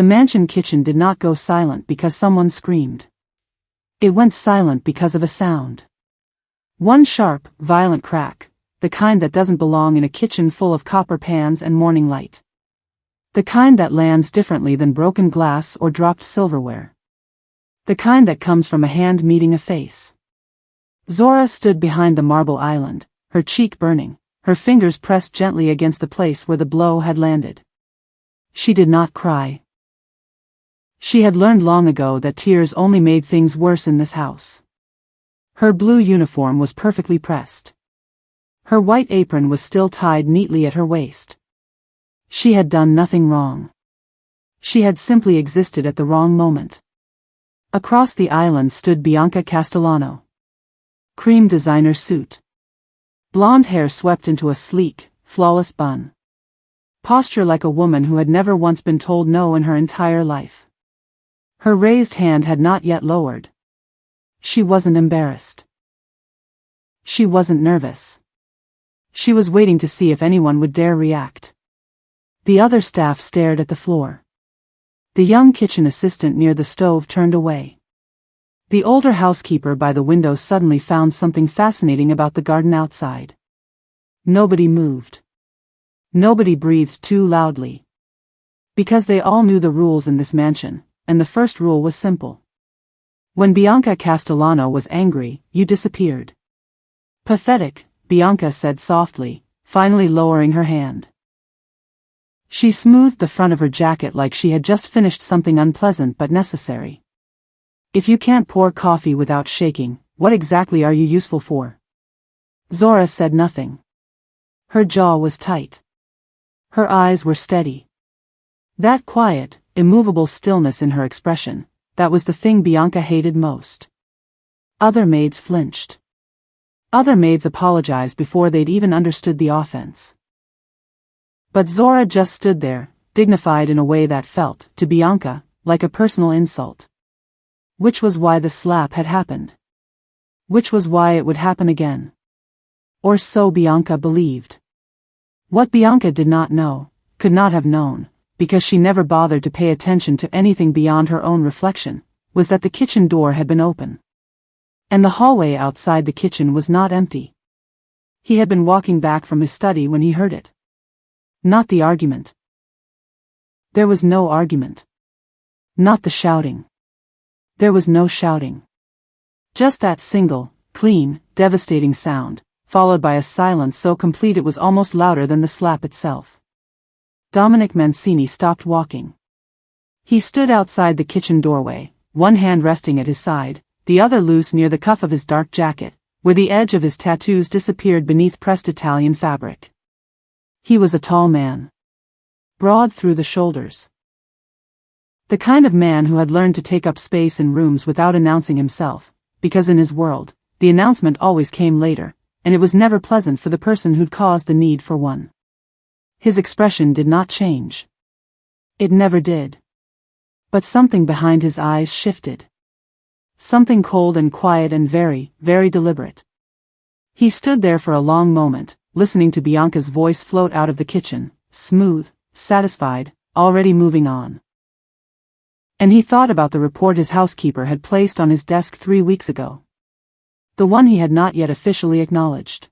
The mansion kitchen did not go silent because someone screamed. It went silent because of a sound. One sharp, violent crack, the kind that doesn't belong in a kitchen full of copper pans and morning light. The kind that lands differently than broken glass or dropped silverware. The kind that comes from a hand meeting a face. Zora stood behind the marble island, her cheek burning, her fingers pressed gently against the place where the blow had landed. She did not cry. She had learned long ago that tears only made things worse in this house. Her blue uniform was perfectly pressed. Her white apron was still tied neatly at her waist. She had done nothing wrong. She had simply existed at the wrong moment. Across the island stood Bianca Castellano. Cream designer suit. Blonde hair swept into a sleek, flawless bun. Posture like a woman who had never once been told no in her entire life. Her raised hand had not yet lowered. She wasn't embarrassed. She wasn't nervous. She was waiting to see if anyone would dare react. The other staff stared at the floor. The young kitchen assistant near the stove turned away. The older housekeeper by the window suddenly found something fascinating about the garden outside. Nobody moved. Nobody breathed too loudly. Because they all knew the rules in this mansion, and the first rule was simple. When Bianca Castellano was angry, you disappeared. Pathetic, Bianca said softly, finally lowering her hand. She smoothed the front of her jacket like she had just finished something unpleasant but necessary. If you can't pour coffee without shaking, what exactly are you useful for? Zora said nothing. Her jaw was tight. Her eyes were steady. That quiet, immovable stillness in her expression, that was the thing Bianca hated most. Other maids flinched. Other maids apologized before they'd even understood the offense. But Zora just stood there, dignified in a way that felt, to Bianca, like a personal insult. Which was why the slap had happened. Which was why it would happen again. Or so Bianca believed. What Bianca did not know, could not have known, because she never bothered to pay attention to anything beyond her own reflection, was that the kitchen door had been open. And the hallway outside the kitchen was not empty. He had been walking back from his study when he heard it. Not the argument. There was no argument. Not the shouting. There was no shouting. Just that single, clean, devastating sound, followed by a silence so complete it was almost louder than the slap itself. Dominic Mancini stopped walking. He stood outside the kitchen doorway, one hand resting at his side, the other loose near the cuff of his dark jacket, where the edge of his tattoos disappeared beneath pressed Italian fabric. He was a tall man. Broad through the shoulders. The kind of man who had learned to take up space in rooms without announcing himself, because in his world, the announcement always came later, and it was never pleasant for the person who'd caused the need for one. His expression did not change. It never did. But something behind his eyes shifted. Something cold and quiet and very, very deliberate. He stood there for a long moment, listening to Bianca's voice float out of the kitchen, smooth, satisfied, already moving on. And he thought about the report his housekeeper had placed on his desk 3 weeks ago. The one he had not yet officially acknowledged.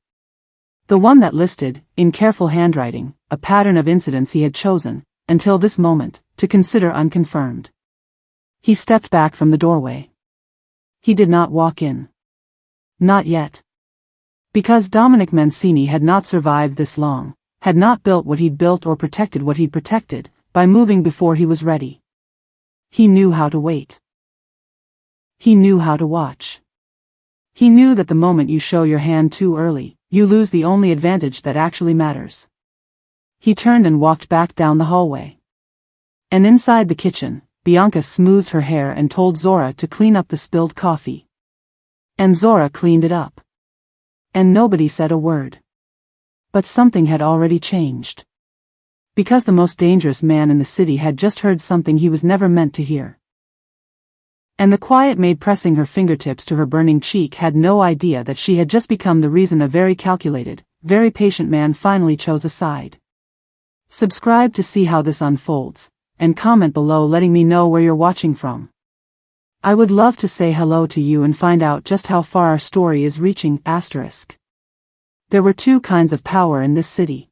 The one that listed, in careful handwriting, a pattern of incidents he had chosen, until this moment, to consider unconfirmed. He stepped back from the doorway. He did not walk in. Not yet. Because Dominic Mancini had not survived this long, had not built what he'd built or protected what he'd protected, by moving before he was ready. He knew how to wait. He knew how to watch. He knew that the moment you show your hand too early, you lose the only advantage that actually matters. He turned and walked back down the hallway. And inside the kitchen, Bianca smoothed her hair and told Zora to clean up the spilled coffee. And Zora cleaned it up. And nobody said a word. But something had already changed. Because the most dangerous man in the city had just heard something he was never meant to hear. And the quiet maid pressing her fingertips to her burning cheek had no idea that she had just become the reason a very calculated, very patient man finally chose a side. Subscribe to see how this unfolds. and comment below letting me know where you're watching from. I would love to say hello to you and find out just how far our story is reaching. There were two kinds of power in this city.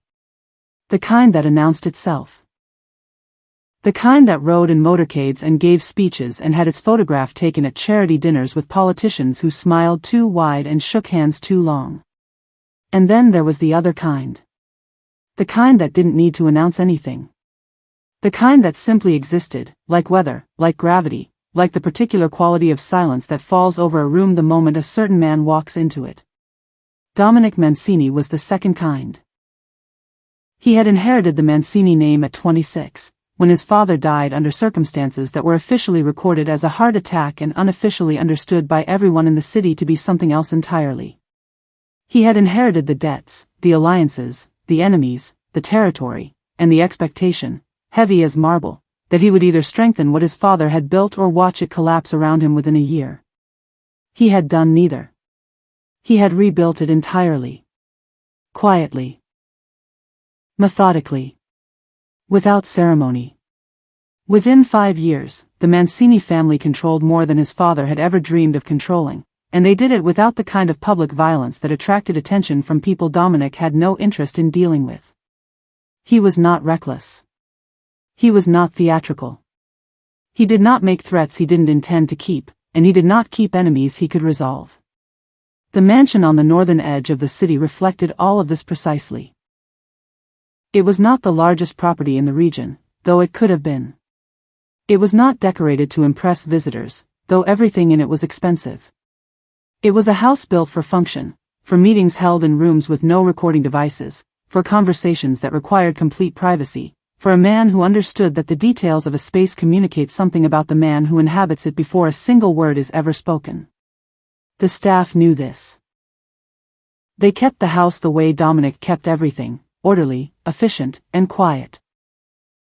The kind that announced itself. The kind that rode in motorcades and gave speeches and had its photograph taken at charity dinners with politicians who smiled too wide and shook hands too long. And then there was the other kind. The kind that didn't need to announce anything. The kind that simply existed, like weather, like gravity, like the particular quality of silence that falls over a room the moment a certain man walks into it. Dominic Mancini was the second kind. He had inherited the Mancini name at 26, when his father died under circumstances that were officially recorded as a heart attack and unofficially understood by everyone in the city to be something else entirely. He had inherited the debts, the alliances, the enemies, the territory, and the expectation, heavy as marble, that he would either strengthen what his father had built or watch it collapse around him within a year. He had done neither. He had rebuilt it entirely. Quietly. Methodically. Without ceremony. Within 5 years, the Mancini family controlled more than his father had ever dreamed of controlling, and they did it without the kind of public violence that attracted attention from people Dominic had no interest in dealing with. He was not reckless. He was not theatrical. He did not make threats he didn't intend to keep, and he did not keep enemies he could resolve. The mansion on the northern edge of the city reflected all of this precisely. It was not the largest property in the region, though it could have been. It was not decorated to impress visitors, though everything in it was expensive. It was a house built for function, for meetings held in rooms with no recording devices, for conversations that required complete privacy, for a man who understood that the details of a space communicate something about the man who inhabits it before a single word is ever spoken. The staff knew this. They kept the house the way Dominic kept everything, orderly, efficient, and quiet.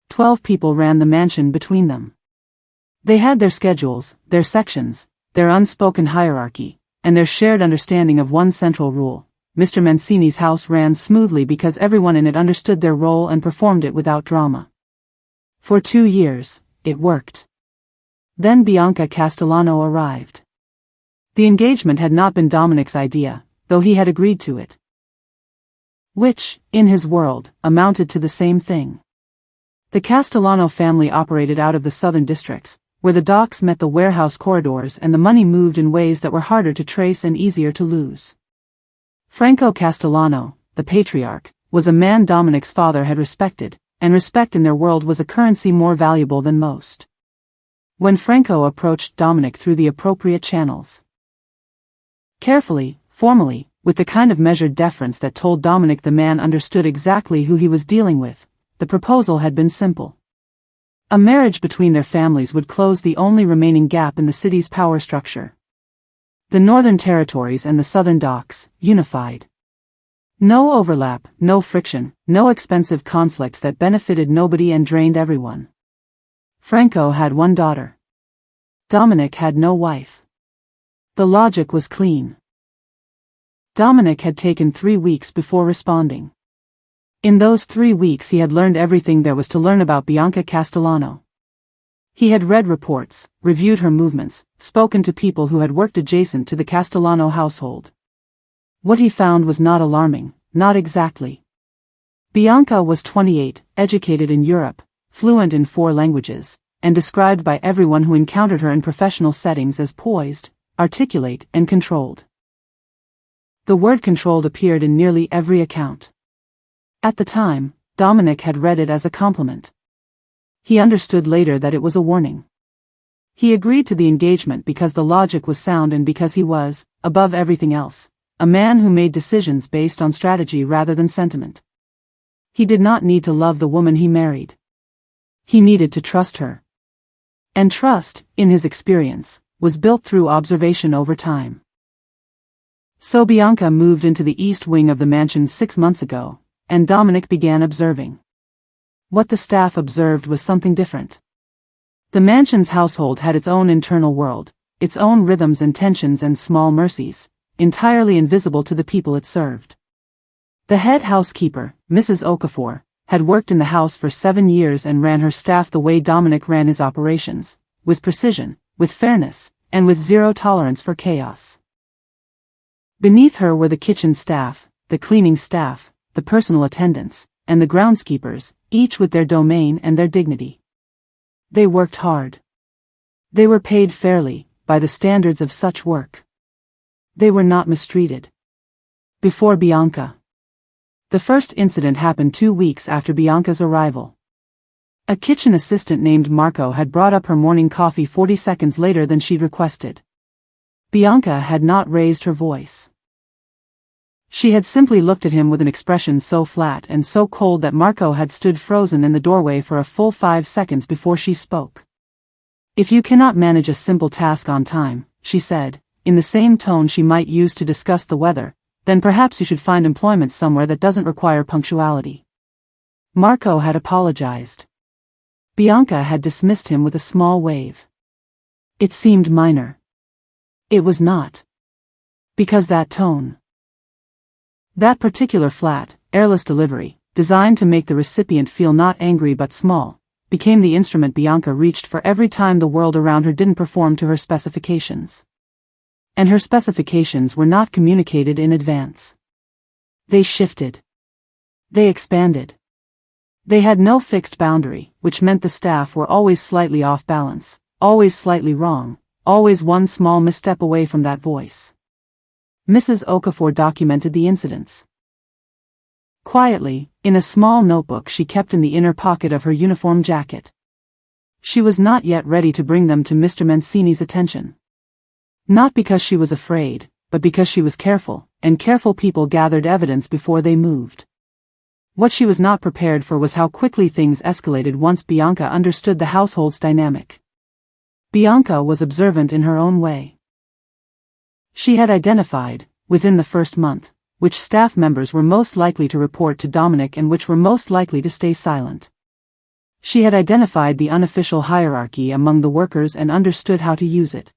12 people ran the mansion between them. They had their schedules, their sections, their unspoken hierarchy, and their shared understanding of one central rule. Mr. Mancini's house ran smoothly because everyone in it understood their role and performed it without drama. For 2 years, it worked. Then Bianca Castellano arrived. The engagement had not been Dominic's idea, though he had agreed to it. Which, in his world, amounted to the same thing. The Castellano family operated out of the southern districts, where the docks met the warehouse corridors and the money moved in ways that were harder to trace and easier to lose. Franco Castellano, the patriarch, was a man Dominic's father had respected, and respect in their world was a currency more valuable than most. When Franco approached Dominic through the appropriate channels, carefully, formally, with the kind of measured deference that told Dominic the man understood exactly who he was dealing with, the proposal had been simple. A marriage between their families would close the only remaining gap in the city's power structure. The northern territories and the southern docks, unified. No overlap, no friction, no expensive conflicts that benefited nobody and drained everyone. Franco had one daughter. Dominic had no wife. The logic was clean. Dominic had taken 3 weeks before responding. In those 3 weeks he had learned everything there was to learn about Bianca Castellano. He had read reports, reviewed her movements, spoken to people who had worked adjacent to the Castellano household. What he found was not alarming, not exactly. Bianca was 28, educated in Europe, fluent in 4 languages, and described by everyone who encountered her in professional settings as poised, articulate, and controlled. The word controlled appeared in nearly every account. At the time, Dominic had read it as a compliment. He understood later that it was a warning. He agreed to the engagement because the logic was sound and because he was, above everything else, a man who made decisions based on strategy rather than sentiment. He did not need to love the woman he married. He needed to trust her. And trust, in his experience, was built through observation over time. So Bianca moved into the east wing of the mansion 6 months ago, and Dominic began observing. What the staff observed was something different. The mansion's household had its own internal world, its own rhythms and tensions and small mercies, entirely invisible to the people it served. The head housekeeper, Mrs. Okafor, had worked in the house for 7 years and ran her staff the way Dominic ran his operations, with precision, with fairness, and with zero tolerance for chaos. Beneath her were the kitchen staff, the cleaning staff, the personal attendants, and the groundskeepers, each with their domain and their dignity. They worked hard. They were paid fairly, by the standards of such work. They were not mistreated. Before Bianca. The first incident happened 2 weeks after Bianca's arrival. A kitchen assistant named Marco had brought up her morning coffee 40 seconds later than she'd requested. Bianca had not raised her voice. She had simply looked at him with an expression so flat and so cold that Marco had stood frozen in the doorway for a full 5 seconds before she spoke. "If you cannot manage a simple task on time," she said, in the same tone she might use to discuss the weather, "then perhaps you should find employment somewhere that doesn't require punctuality." Marco had apologized. Bianca had dismissed him with a small wave. It seemed minor. It was not. Because that tone. That particular flat, airless delivery, designed to make the recipient feel not angry but small, became the instrument Bianca reached for every time the world around her didn't perform to her specifications. And her specifications were not communicated in advance. They shifted. They expanded. They had no fixed boundary, which meant the staff were always slightly off balance, always slightly wrong, always one small misstep away from that voice. Mrs. Okafor documented the incidents. Quietly, in a small notebook she kept in the inner pocket of her uniform jacket. She was not yet ready to bring them to Mr. Mancini's attention. Not because she was afraid, but because she was careful, and careful people gathered evidence before they moved. What she was not prepared for was how quickly things escalated once Bianca understood the household's dynamic. Bianca was observant in her own way. She had identified, within the first month, which staff members were most likely to report to Dominic and which were most likely to stay silent. She had identified the unofficial hierarchy among the workers and understood how to use it.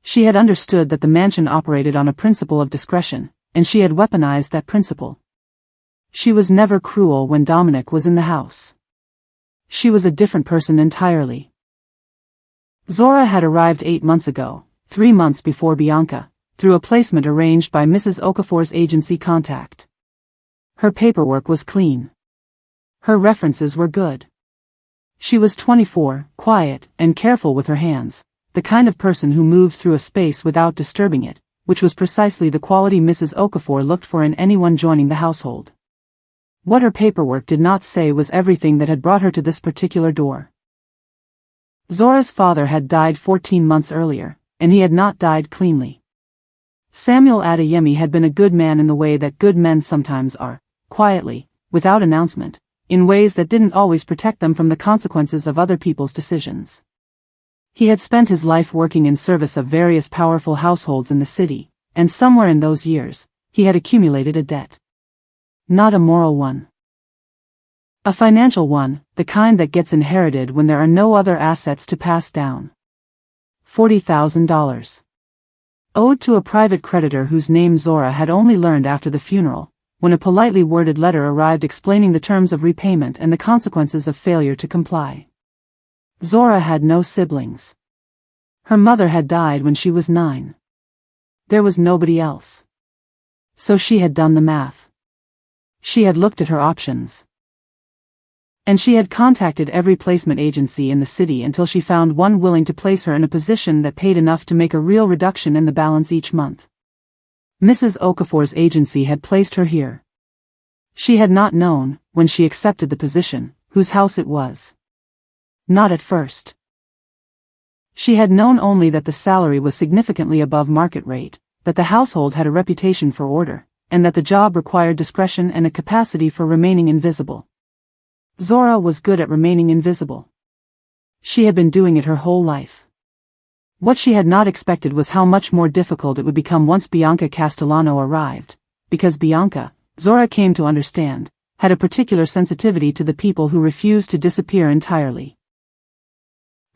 She had understood that the mansion operated on a principle of discretion, and she had weaponized that principle. She was never cruel when Dominic was in the house. She was a different person entirely. Zora had arrived 8 months ago, 3 months before Bianca, through a placement arranged by Mrs. Okafor's agency contact. Her paperwork was clean. Her references were good. She was 24, quiet, and careful with her hands, the kind of person who moved through a space without disturbing it, which was precisely the quality Mrs. Okafor looked for in anyone joining the household. What her paperwork did not say was everything that had brought her to this particular door. Zora's father had died 14 months earlier, and he had not died cleanly. Samuel Adeyemi had been a good man in the way that good men sometimes are, quietly, without announcement, in ways that didn't always protect them from the consequences of other people's decisions. He had spent his life working in service of various powerful households in the city, and somewhere in those years, he had accumulated a debt. Not a moral one. A financial one, the kind that gets inherited when there are no other assets to pass down. $40,000. Owed to a private creditor whose name Zora had only learned after the funeral, when a politely worded letter arrived explaining the terms of repayment and the consequences of failure to comply. Zora had no siblings. Her mother had died when she was 9. There was nobody else. So she had done the math. She had looked at her options. And she had contacted every placement agency in the city until she found one willing to place her in a position that paid enough to make a real reduction in the balance each month. Mrs. Okafor's agency had placed her here. She had not known, when she accepted the position, whose house it was. Not at first. She had known only that the salary was significantly above market rate, that the household had a reputation for order, and that the job required discretion and a capacity for remaining invisible. Zora was good at remaining invisible. She had been doing it her whole life. What she had not expected was how much more difficult it would become once Bianca Castellano arrived, because Bianca, Zora came to understand, had a particular sensitivity to the people who refused to disappear entirely.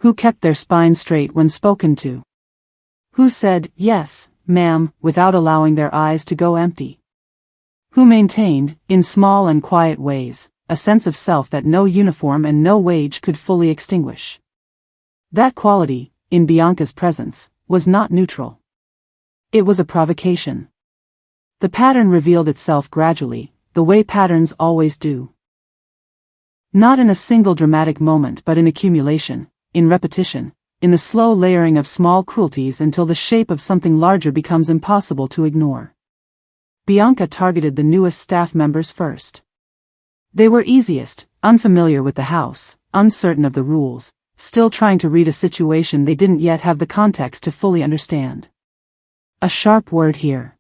Who kept their spine straight when spoken to. Who said, "Yes, ma'am," without allowing their eyes to go empty. Who maintained, in small and quiet ways, a sense of self that no uniform and no wage could fully extinguish. That quality, in Bianca's presence, was not neutral. It was a provocation. The pattern revealed itself gradually, the way patterns always do. Not in a single dramatic moment but in accumulation, in repetition, in the slow layering of small cruelties until the shape of something larger becomes impossible to ignore. Bianca targeted the newest staff members first. They were easiest, unfamiliar with the house, uncertain of the rules, still trying to read a situation they didn't yet have the context to fully understand. A sharp word here.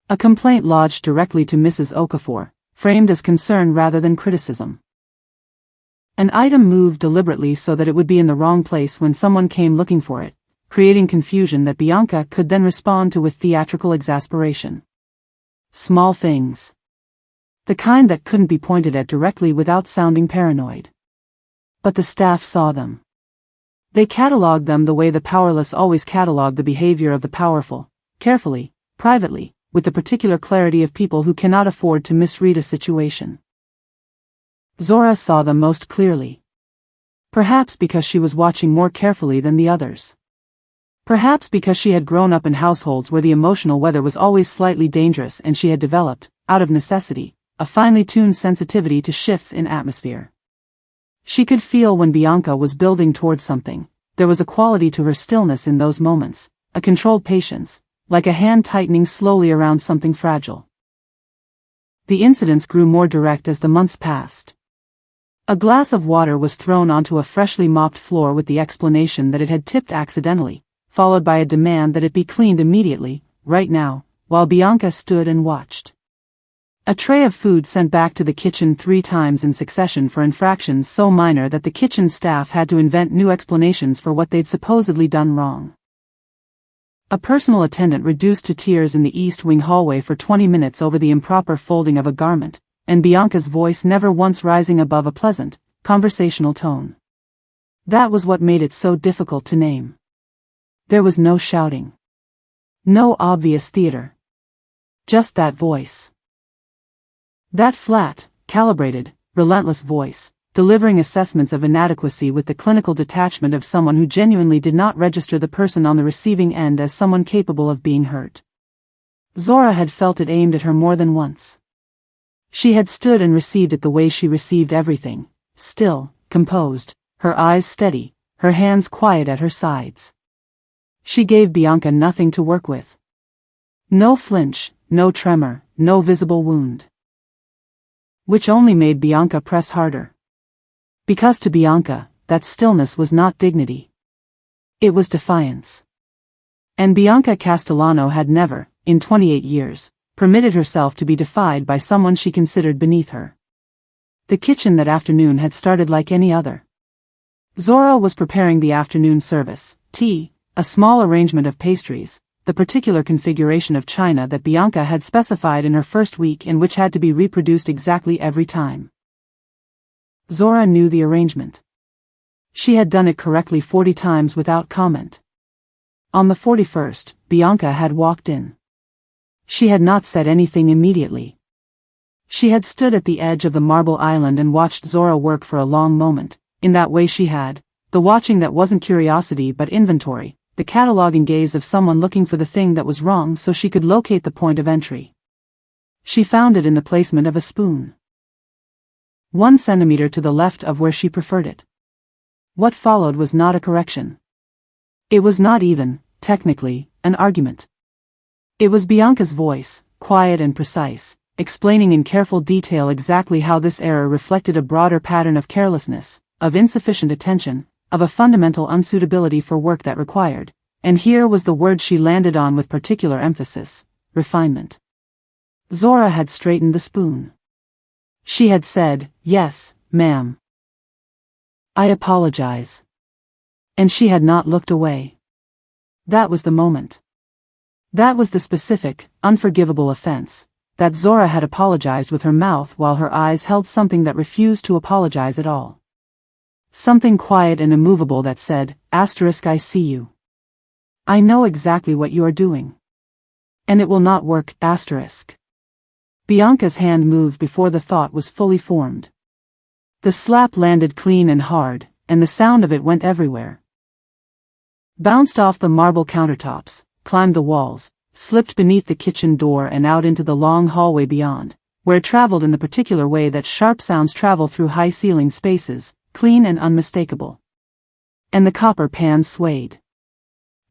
A complaint lodged directly to Mrs. Okafor, framed as concern rather than criticism. An item moved deliberately so that it would be in the wrong place when someone came looking for it, creating confusion that Bianca could then respond to with theatrical exasperation. Small things. The kind that couldn't be pointed at directly without sounding paranoid. But the staff saw them. They catalogued them the way the powerless always catalog the behavior of the powerful, carefully, privately, with the particular clarity of people who cannot afford to misread a situation. Zora saw them most clearly. Perhaps because she was watching more carefully than the others. Perhaps because she had grown up in households where the emotional weather was always slightly dangerous and she had developed, out of necessity, a finely tuned sensitivity to shifts in atmosphere. She could feel when Bianca was building towards something. There was a quality to her stillness in those moments, a controlled patience, like a hand tightening slowly around something fragile. The incidents grew more direct as the months passed. A glass of water was thrown onto a freshly mopped floor with the explanation that it had tipped accidentally, followed by a demand that it be cleaned immediately, right now, while Bianca stood and watched. A tray of food sent back to the kitchen 3 times in succession for infractions so minor that the kitchen staff had to invent new explanations for what they'd supposedly done wrong. A personal attendant reduced to tears in the East Wing hallway for 20 minutes over the improper folding of a garment, and Bianca's voice never once rising above a pleasant, conversational tone. That was what made it so difficult to name. There was no shouting. No obvious theater. Just that voice. That flat, calibrated, relentless voice, delivering assessments of inadequacy with the clinical detachment of someone who genuinely did not register the person on the receiving end as someone capable of being hurt. Zora had felt it aimed at her more than once. She had stood and received it the way she received everything, still, composed, her eyes steady, her hands quiet at her sides. She gave Bianca nothing to work with. No flinch, no tremor, no visible wound. Which only made Bianca press harder. Because to Bianca, that stillness was not dignity. It was defiance. And Bianca Castellano had never, in 28 years, permitted herself to be defied by someone she considered beneath her. The kitchen that afternoon had started like any other. Zora was preparing the afternoon service, tea, a small arrangement of pastries, the particular configuration of china that Bianca had specified in her first week and which had to be reproduced exactly every time. Zora knew the arrangement. She had done it correctly 40 times without comment. On the 41st, Bianca had walked in. She had not said anything immediately. She had stood at the edge of the marble island and watched Zora work for a long moment, in that way she had, the watching that wasn't curiosity but inventory, the cataloging gaze of someone looking for the thing that was wrong so she could locate the point of entry. She found it in the placement of a spoon. 1 centimeter to the left of where she preferred it. What followed was not a correction. It was not even, technically, an argument. It was Bianca's voice, quiet and precise, explaining in careful detail exactly how this error reflected a broader pattern of carelessness, of insufficient attention, of a fundamental unsuitability for work that required, and here was the word she landed on with particular emphasis, refinement. Zora had straightened the spoon. She had said, "Yes, ma'am. I apologize." And she had not looked away. That was the moment. That was the specific, unforgivable offense, that Zora had apologized with her mouth while her eyes held something that refused to apologize at all. Something quiet and immovable that said, "I see you. I know exactly what you are doing. And it will not work, *." Bianca's hand moved before the thought was fully formed. The slap landed clean and hard, and the sound of it went everywhere. Bounced off the marble countertops, climbed the walls, slipped beneath the kitchen door and out into the long hallway beyond, where it traveled in the particular way that sharp sounds travel through high-ceilinged spaces, clean and unmistakable. And the copper pans swayed.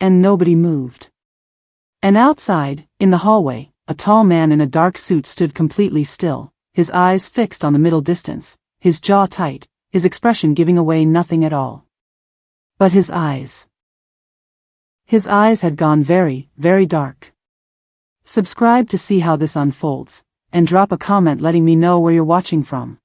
And nobody moved. And outside, in the hallway, a tall man in a dark suit stood completely still, his eyes fixed on the middle distance, his jaw tight, his expression giving away nothing at all. But his eyes. His eyes had gone very, very dark. Subscribe to see how this unfolds, and drop a comment letting me know where you're watching from.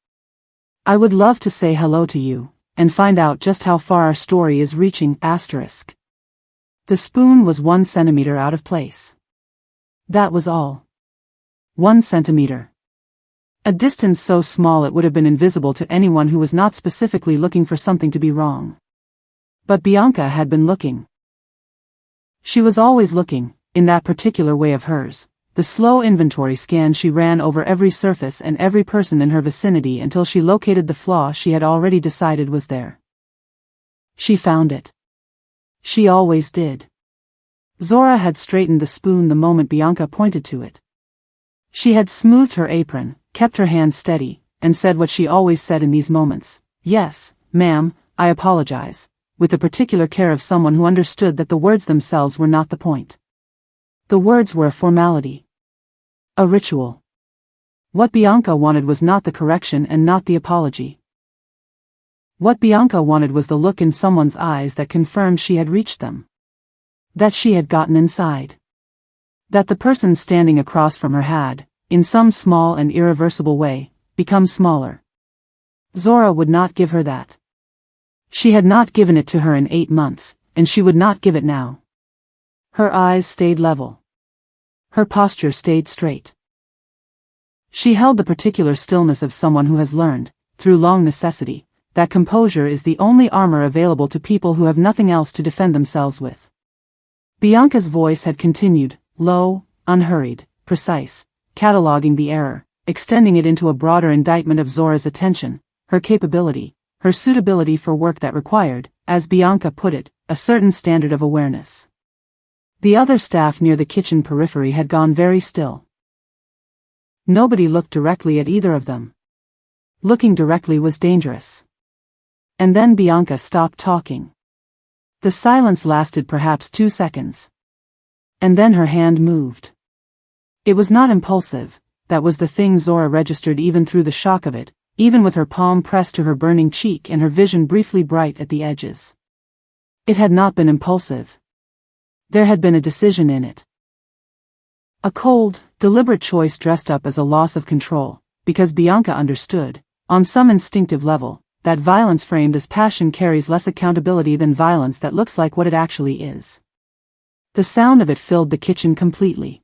I would love to say hello to you, and find out just how far our story is reaching. The spoon was 1 centimeter out of place. That was all. 1 centimeter. A distance so small it would have been invisible to anyone who was not specifically looking for something to be wrong. But Bianca had been looking. She was always looking, in that particular way of hers, the slow inventory scan she ran over every surface and every person in her vicinity until she located the flaw she had already decided was there. She found it. She always did. Zora had straightened the spoon the moment Bianca pointed to it. She had smoothed her apron, kept her hand steady, and said what she always said in these moments. Yes, ma'am, I apologize, with the particular care of someone who understood that the words themselves were not the point. The words were a formality. A ritual. What Bianca wanted was not the correction and not the apology. What Bianca wanted was the look in someone's eyes that confirmed she had reached them. That she had gotten inside. That the person standing across from her had, in some small and irreversible way, become smaller. Zora would not give her that. She had not given it to her in 8 months, and she would not give it now. Her eyes stayed level. Her posture stayed straight. She held the particular stillness of someone who has learned, through long necessity, that composure is the only armor available to people who have nothing else to defend themselves with. Bianca's voice had continued, low, unhurried, precise, cataloging the error, extending it into a broader indictment of Zora's attention, her capability, her suitability for work that required, as Bianca put it, a certain standard of awareness. The other staff near the kitchen periphery had gone very still. Nobody looked directly at either of them. Looking directly was dangerous. And then Bianca stopped talking. The silence lasted perhaps 2 seconds. And then her hand moved. It was not impulsive, that was the thing Zora registered even through the shock of it, even with her palm pressed to her burning cheek and her vision briefly bright at the edges. It had not been impulsive. There had been a decision in it. A cold, deliberate choice dressed up as a loss of control, because Bianca understood, on some instinctive level, that violence framed as passion carries less accountability than violence that looks like what it actually is. The sound of it filled the kitchen completely.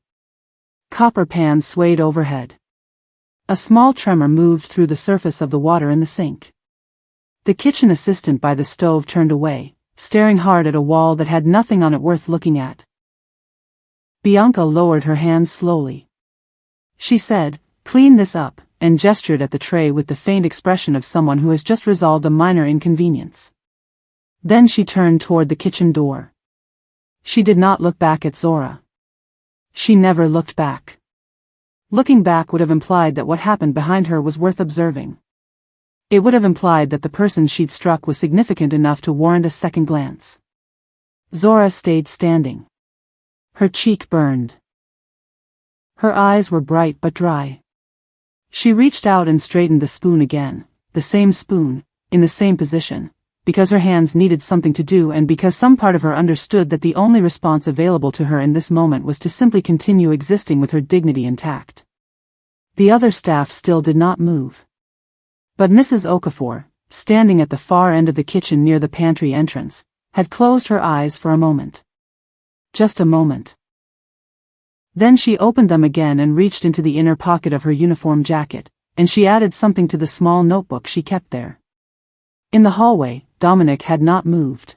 Copper pans swayed overhead. A small tremor moved through the surface of the water in the sink. The kitchen assistant by the stove turned away, staring hard at a wall that had nothing on it worth looking at. Bianca lowered her hand slowly. She said, "Clean this up," and gestured at the tray with the faint expression of someone who has just resolved a minor inconvenience. Then she turned toward the kitchen door. She did not look back at Zora. She never looked back. Looking back would have implied that what happened behind her was worth observing. It would have implied that the person she'd struck was significant enough to warrant a second glance. Zora stayed standing. Her cheek burned. Her eyes were bright but dry. She reached out and straightened the spoon again, the same spoon, in the same position, because her hands needed something to do and because some part of her understood that the only response available to her in this moment was to simply continue existing with her dignity intact. The other staff still did not move. But Mrs. Okafor, standing at the far end of the kitchen near the pantry entrance, had closed her eyes for a moment. Just a moment. Then she opened them again and reached into the inner pocket of her uniform jacket, and she added something to the small notebook she kept there. In the hallway, Dominic had not moved.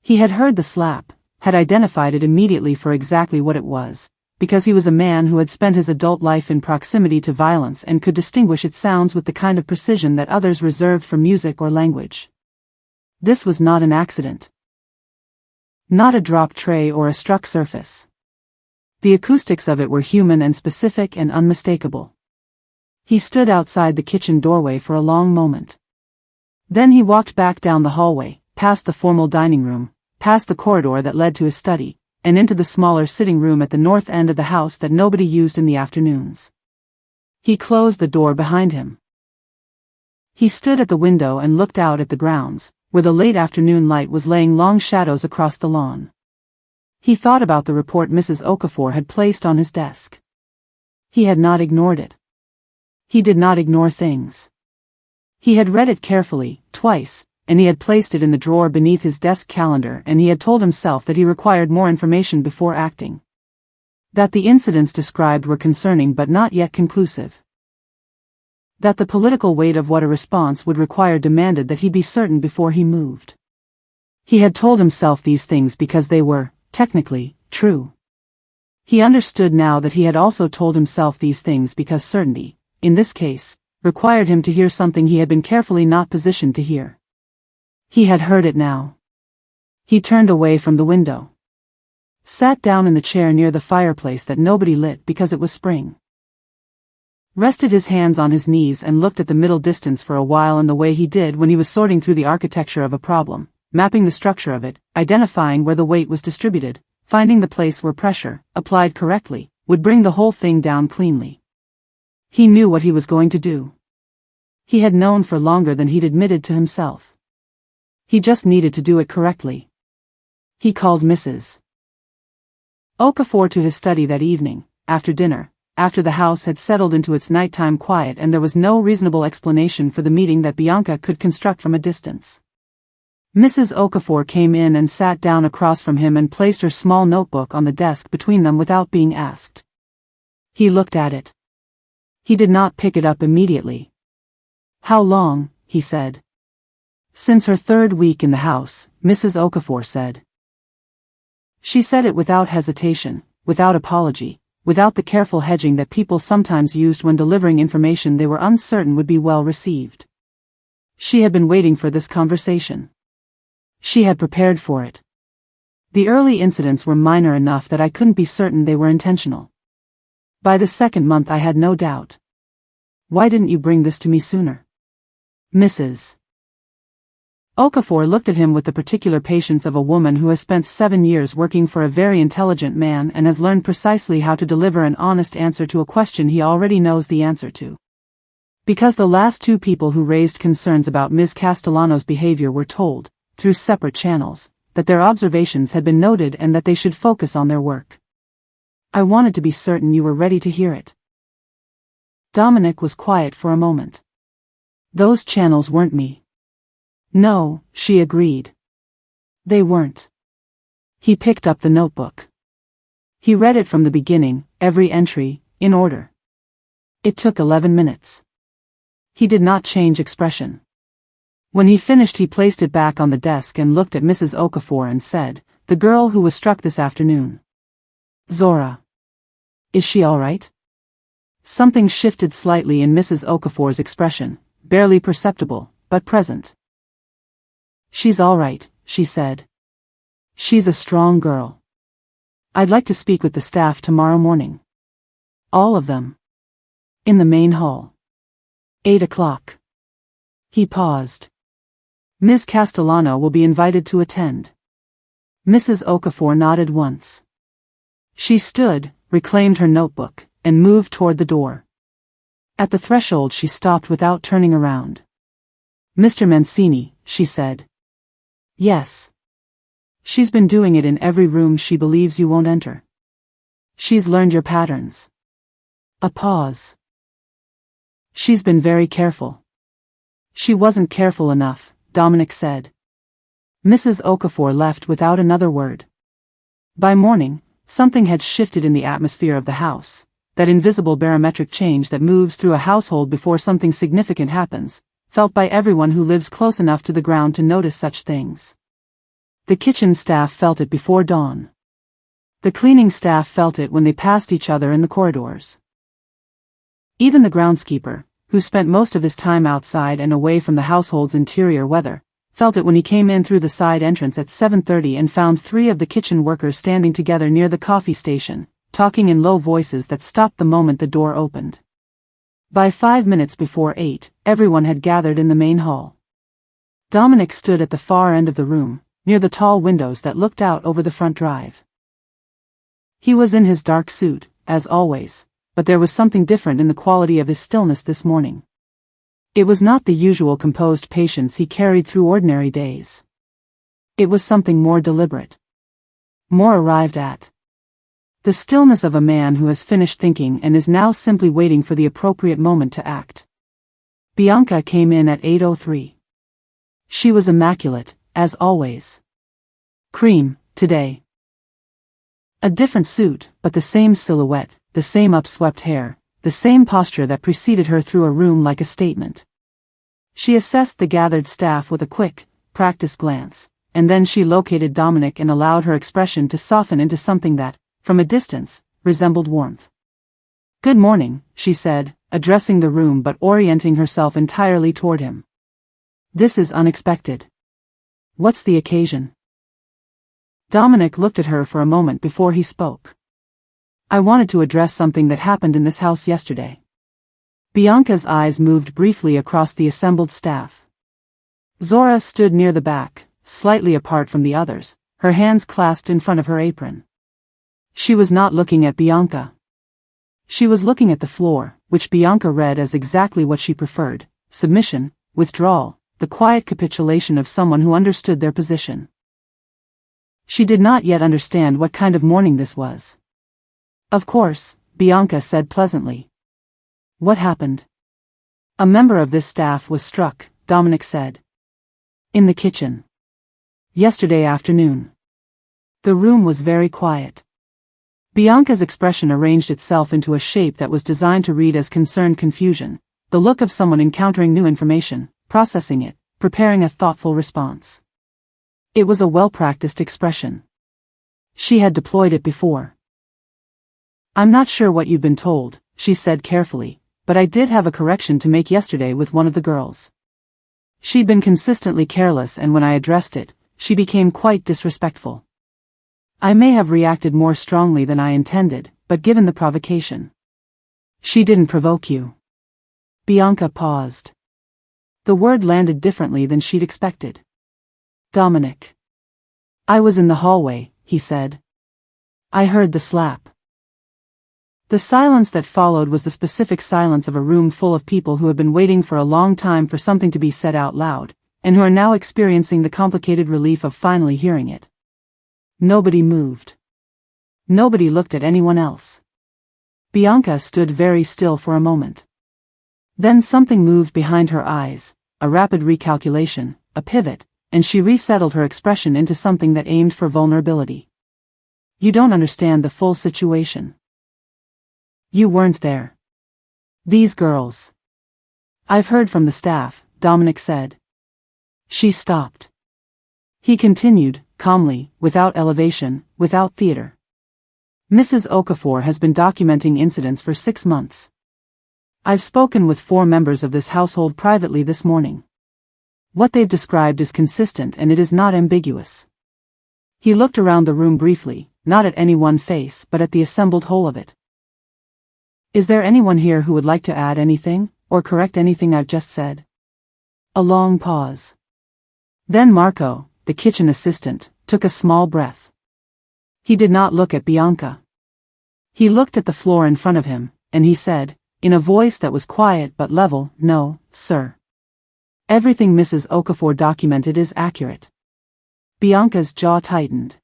He had heard the slap, had identified it immediately for exactly what it was, because he was a man who had spent his adult life in proximity to violence and could distinguish its sounds with the kind of precision that others reserved for music or language. This was not an accident. Not a dropped tray or a struck surface. The acoustics of it were human and specific and unmistakable. He stood outside the kitchen doorway for a long moment. Then he walked back down the hallway, past the formal dining room, past the corridor that led to his study, and into the smaller sitting room at the north end of the house that nobody used in the afternoons. He closed the door behind him. He stood at the window and looked out at the grounds, where the late afternoon light was laying long shadows across the lawn. He thought about the report Mrs. Okafor had placed on his desk. He had not ignored it. He did not ignore things. He had read it carefully, twice, and he had placed it in the drawer beneath his desk calendar, and he had told himself that he required more information before acting. That the incidents described were concerning but not yet conclusive. That the political weight of what a response would require demanded that he be certain before he moved. He had told himself these things because they were, technically, true. He understood now that he had also told himself these things because certainty, in this case, required him to hear something he had been carefully not positioned to hear. He had heard it now. He turned away from the window. Sat down in the chair near the fireplace that nobody lit because it was spring. Rested his hands on his knees and looked at the middle distance for a while in the way he did when he was sorting through the architecture of a problem, mapping the structure of it, identifying where the weight was distributed, finding the place where pressure, applied correctly, would bring the whole thing down cleanly. He knew what he was going to do. He had known for longer than he'd admitted to himself. He just needed to do it correctly. He called Mrs. Okafor to his study that evening, after dinner, after the house had settled into its nighttime quiet and there was no reasonable explanation for the meeting that Bianca could construct from a distance. Mrs. Okafor came in and sat down across from him and placed her small notebook on the desk between them without being asked. He looked at it. He did not pick it up immediately. "How long?" he said. "Since her third week in the house," Mrs. Okafor said. She said it without hesitation, without apology, without the careful hedging that people sometimes used when delivering information they were uncertain would be well received. She had been waiting for this conversation. She had prepared for it. The early incidents were minor enough that I couldn't be certain they were intentional. By the second month I had no doubt. "Why didn't you bring this to me sooner?" Mrs. Okafor looked at him with the particular patience of a woman who has spent 7 years working for a very intelligent man and has learned precisely how to deliver an honest answer to a question he already knows the answer to. Because the last two people who raised concerns about Ms. Castellano's behavior were told, through separate channels, that their observations had been noted and that they should focus on their work. "I wanted to be certain you were ready to hear it." Dominic was quiet for a moment. "Those channels weren't me." "No," she agreed. "They weren't." He picked up the notebook. He read it from the beginning, every entry, in order. It took 11 minutes. He did not change expression. When he finished he placed it back on the desk and looked at Mrs. Okafor and said, "The girl who was struck this afternoon. Zora. Is she all right?" Something shifted slightly in Mrs. Okafor's expression, barely perceptible, but present. "She's all right," she said. "She's a strong girl. I'd like to speak with the staff tomorrow morning. All of them. In the main hall. 8 o'clock. He paused. "Ms. Castellano will be invited to attend." Mrs. Okafor nodded once. She stood, reclaimed her notebook, and moved toward the door. At the threshold she stopped without turning around. "Mr. Mancini," she said. "Yes. She's been doing it in every room she believes you won't enter. She's learned your patterns." A pause. "She's been very careful." "She wasn't careful enough," Dominic said. Mrs. Okafor left without another word. By morning, something had shifted in the atmosphere of the house, that invisible barometric change that moves through a household before something significant happens, felt by everyone who lives close enough to the ground to notice such things. The kitchen staff felt it before dawn. The cleaning staff felt it when they passed each other in the corridors. Even the groundskeeper, who spent most of his time outside and away from the household's interior weather, felt it when he came in through the side entrance at 7:30 and found 3 of the kitchen workers standing together near the coffee station, talking in low voices that stopped the moment the door opened. By 5 minutes before 8, everyone had gathered in the main hall. Dominic stood at the far end of the room, near the tall windows that looked out over the front drive. He was in his dark suit, as always, but there was something different in the quality of his stillness this morning. It was not the usual composed patience he carried through ordinary days. It was something more deliberate. More arrived at. The stillness of a man who has finished thinking and is now simply waiting for the appropriate moment to act. Bianca came in at 8:03. She was immaculate, as always. Cream, today. A different suit, but the same silhouette, the same upswept hair, the same posture that preceded her through a room like a statement. She assessed the gathered staff with a quick, practiced glance, and then she located Dominic and allowed her expression to soften into something that, from a distance, resembled warmth. "Good morning," she said, addressing the room but orienting herself entirely toward him. "This is unexpected. What's the occasion?" Dominic looked at her for a moment before he spoke. "I wanted to address something that happened in this house yesterday." Bianca's eyes moved briefly across the assembled staff. Zora stood near the back, slightly apart from the others, her hands clasped in front of her apron. She was not looking at Bianca. She was looking at the floor, which Bianca read as exactly what she preferred: submission, withdrawal, the quiet capitulation of someone who understood their position. She did not yet understand what kind of morning this was. "Of course," Bianca said pleasantly. "What happened?" "A member of this staff was struck," Dominic said. "In the kitchen. Yesterday afternoon." The room was very quiet. Bianca's expression arranged itself into a shape that was designed to read as concerned confusion, the look of someone encountering new information, processing it, preparing a thoughtful response. It was a well-practiced expression. She had deployed it before. "I'm not sure what you've been told," she said carefully, "but I did have a correction to make yesterday with one of the girls. She'd been consistently careless, and when I addressed it, she became quite disrespectful. I may have reacted more strongly than I intended, but given the provocation." "She didn't provoke you." Bianca paused. The word landed differently than she'd expected. "Dominic." "I was in the hallway," he said. "I heard the slap." The silence that followed was the specific silence of a room full of people who had been waiting for a long time for something to be said out loud, and who are now experiencing the complicated relief of finally hearing it. Nobody moved. Nobody looked at anyone else. Bianca stood very still for a moment. Then something moved behind her eyes, a rapid recalculation, a pivot, and she resettled her expression into something that aimed for vulnerability. "You don't understand the full situation. You weren't there. These girls." "I've heard from the staff," Dominic said. She stopped. He continued, calmly, without elevation, without theater. "Mrs. Okafor has been documenting incidents for 6 months. I've spoken with 4 members of this household privately this morning. What they've described is consistent and it is not ambiguous." He looked around the room briefly, not at any one face but at the assembled whole of it. "Is there anyone here who would like to add anything, or correct anything I've just said?" A long pause. Then Marco, the kitchen assistant, took a small breath. He did not look at Bianca. He looked at the floor in front of him, and he said, in a voice that was quiet but level, "No, sir. Everything Mrs. Okafor documented is accurate." Bianca's jaw tightened.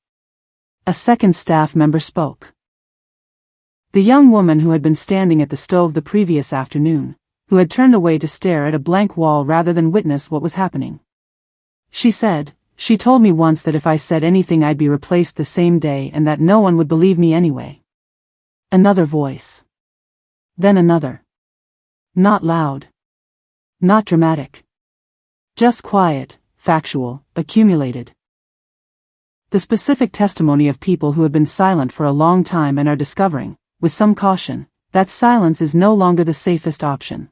A second staff member spoke. The young woman who had been standing at the stove the previous afternoon, who had turned away to stare at a blank wall rather than witness what was happening. She said, "She told me once that if I said anything I'd be replaced the same day and that no one would believe me anyway." Another voice. Then another. Not loud. Not dramatic. Just quiet, factual, accumulated. The specific testimony of people who have been silent for a long time and are discovering, with some caution, that silence is no longer the safest option.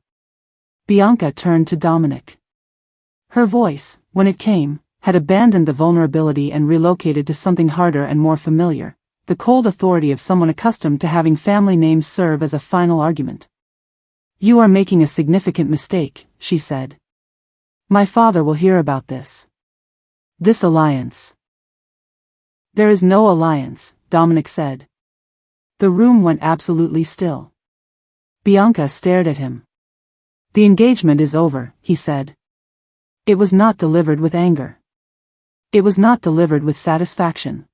Bianca turned to Dominic. Her voice, when it came, had abandoned the vulnerability and relocated to something harder and more familiar, the cold authority of someone accustomed to having family names serve as a final argument. "You are making a significant mistake," she said. "My father will hear about this. This alliance." "There is no alliance," Dominic said. The room went absolutely still. Bianca stared at him. "The engagement is over," he said. It was not delivered with anger. It was not delivered with satisfaction.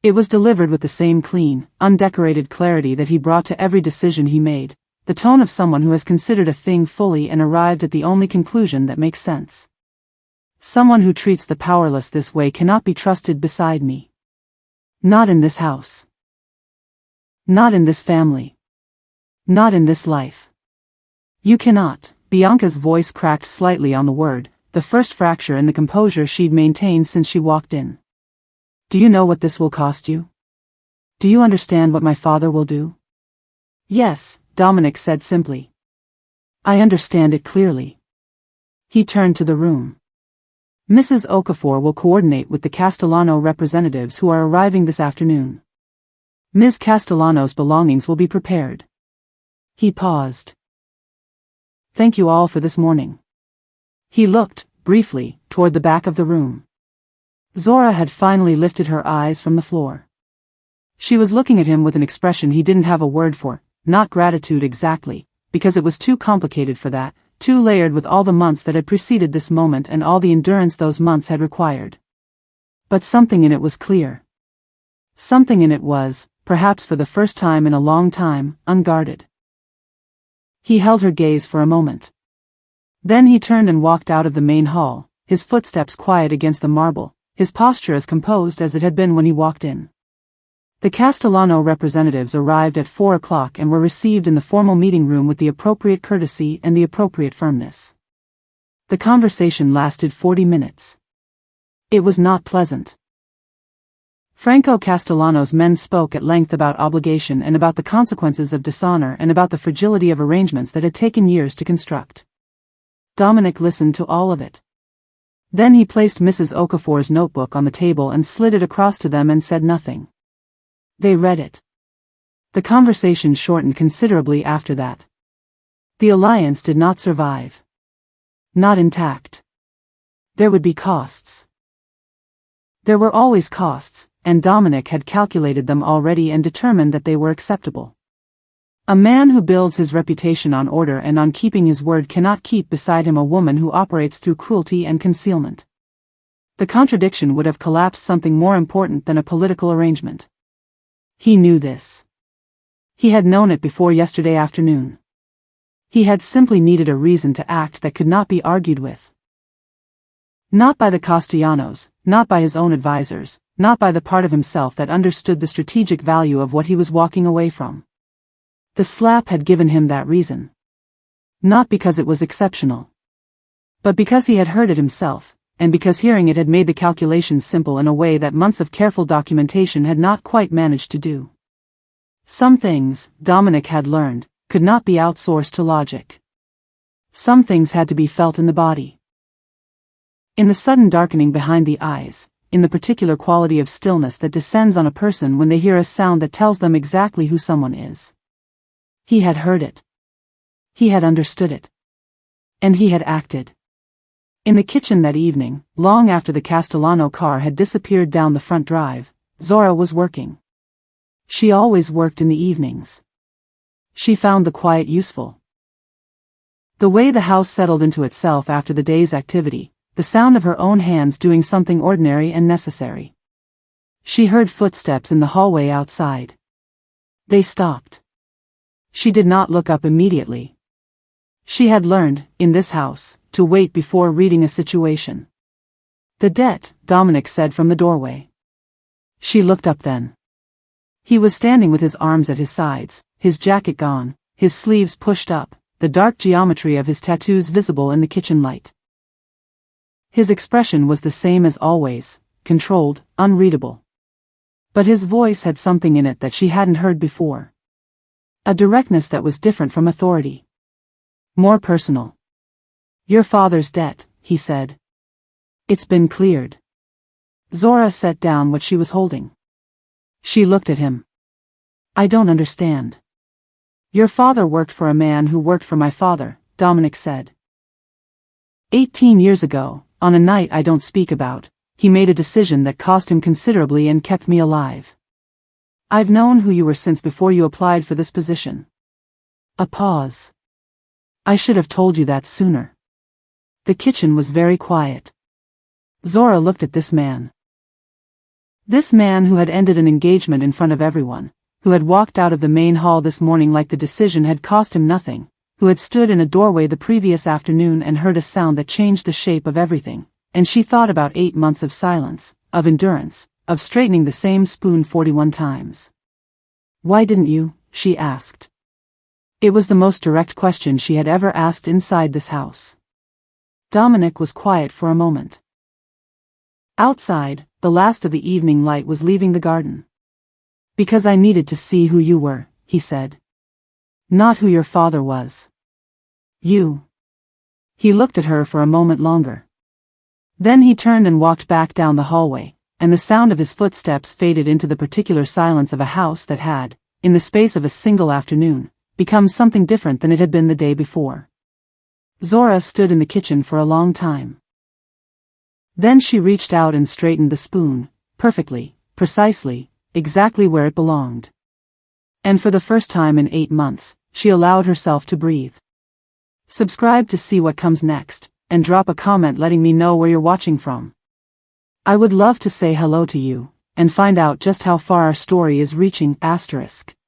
It was delivered with the same clean, undecorated clarity that he brought to every decision he made, the tone of someone who has considered a thing fully and arrived at the only conclusion that makes sense. "Someone who treats the powerless this way cannot be trusted beside me. Not in this house. Not in this family. Not in this life. You cannot." Bianca's voice cracked slightly on the word, the first fracture in the composure she'd maintained since she walked in. "Do you know what this will cost you? Do you understand what my father will do?" "Yes," Dominic said simply. "I understand it clearly." He turned to the room. "Mrs. Okafor will coordinate with the Castellano representatives who are arriving this afternoon. Ms. Castellano's belongings will be prepared." He paused. "Thank you all for this morning." He looked, briefly, toward the back of the room. Zora had finally lifted her eyes from the floor. She was looking at him with an expression he didn't have a word for, not gratitude exactly, because it was too complicated for that, too layered with all the months that had preceded this moment and all the endurance those months had required. But something in it was clear. Something in it was, perhaps for the first time in a long time, unguarded. He held her gaze for a moment. Then he turned and walked out of the main hall, his footsteps quiet against the marble, his posture as composed as it had been when he walked in. The Castellano representatives arrived at 4 o'clock and were received in the formal meeting room with the appropriate courtesy and the appropriate firmness. The conversation lasted 40 minutes. It was not pleasant. Franco Castellano's men spoke at length about obligation and about the consequences of dishonor and about the fragility of arrangements that had taken years to construct. Dominic listened to all of it. Then he placed Mrs. Okafor's notebook on the table and slid it across to them and said nothing. They read it. The conversation shortened considerably after that. The alliance did not survive. Not intact. There would be costs. There were always costs, and Dominic had calculated them already and determined that they were acceptable. A man who builds his reputation on order and on keeping his word cannot keep beside him a woman who operates through cruelty and concealment. The contradiction would have collapsed something more important than a political arrangement. He knew this. He had known it before yesterday afternoon. He had simply needed a reason to act that could not be argued with. Not by the Castellanos, not by his own advisors, not by the part of himself that understood the strategic value of what he was walking away from. The slap had given him that reason. Not because it was exceptional. But because he had heard it himself, and because hearing it had made the calculations simple in a way that months of careful documentation had not quite managed to do. Some things, Dominic had learned, could not be outsourced to logic. Some things had to be felt in the body. In the sudden darkening behind the eyes, in the particular quality of stillness that descends on a person when they hear a sound that tells them exactly who someone is. He had heard it. He had understood it. And he had acted. In the kitchen that evening, long after the Castellano car had disappeared down the front drive, Zora was working. She always worked in the evenings. She found the quiet useful. The way the house settled into itself after the day's activity, the sound of her own hands doing something ordinary and necessary. She heard footsteps in the hallway outside. They stopped. She did not look up immediately. She had learned, in this house, to wait before reading a situation. "The debt," Dominic said from the doorway. She looked up then. He was standing with his arms at his sides, his jacket gone, his sleeves pushed up, the dark geometry of his tattoos visible in the kitchen light. His expression was the same as always, controlled, unreadable. But his voice had something in it that she hadn't heard before. A directness that was different from authority. More personal. "Your father's debt," he said. "It's been cleared." Zora set down what she was holding. She looked at him. "I don't understand." "Your father worked for a man who worked for my father," Dominic said. 18 years ago, on a night I don't speak about, he made a decision that cost him considerably and kept me alive. I've known who you were since before you applied for this position. A pause. "I should have told you that sooner." The kitchen was very quiet. Zora looked at this man. This man who had ended an engagement in front of everyone, who had walked out of the main hall this morning like the decision had cost him nothing, who had stood in a doorway the previous afternoon and heard a sound that changed the shape of everything, and she thought about 8 months of silence, of endurance, of straightening the same spoon 41 times. "Why didn't you?" she asked. It was the most direct question she had ever asked inside this house. Dominic was quiet for a moment. Outside, the last of the evening light was leaving the garden. "Because I needed to see who you were," he said. "Not who your father was. You." He looked at her for a moment longer. Then he turned and walked back down the hallway, and the sound of his footsteps faded into the particular silence of a house that had, in the space of a single afternoon, become something different than it had been the day before. Zora stood in the kitchen for a long time. Then she reached out and straightened the spoon, perfectly, precisely, exactly where it belonged. And for the first time in 8 months, she allowed herself to breathe. Subscribe to see what comes next, and drop a comment letting me know where you're watching from. I would love to say hello to you, and find out just how far our story is reaching **.